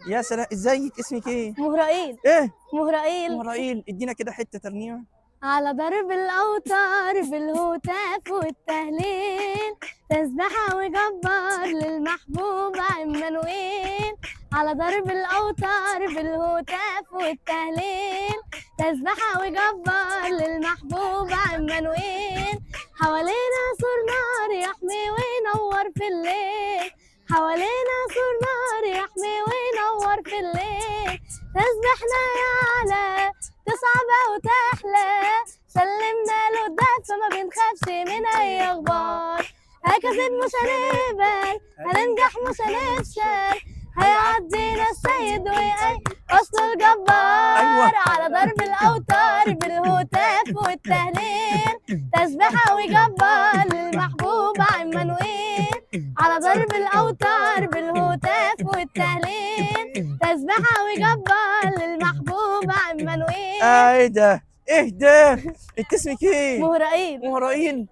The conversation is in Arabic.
يا سلام، ازيك؟ اسمك ايه؟ مهرائيل. ايه؟ مهرائيل. مهرائيل، ادينا كده حته ترنيمه. على ضرب الأوتار بالهتاف والتهليل، تسبحة وجبار للمحبوب عمانوئيل. على ضرب الأوتار بالهتاف والتهليل، تسبحة وجبار للمحبوب عمانوئيل. حوالينا سور نار يحمي وينور في الليل، حوالينا سور نار يحمي وينور في الليل. تسبحنا يعلى تصعب وتحلى، سلمنا له الدفة ما بنخافش من أي أخبار. هكذا مش هنقبل، هننجح مش هنفشل، هيعدينا السيد ويأي أصل الجبار. أيوة. على ضرب الأوتار بالهتاف والتهليل، تسبحة وجبار للمحبوب عمانوئيل. على ضرب الأوتار بالهتاف والتهليل، تسبحة وجبار للمحبوب عمانوئيل. ايه ده؟ ايه ده؟ انت اسمك ايه؟ مهرائيل. مهرائيل.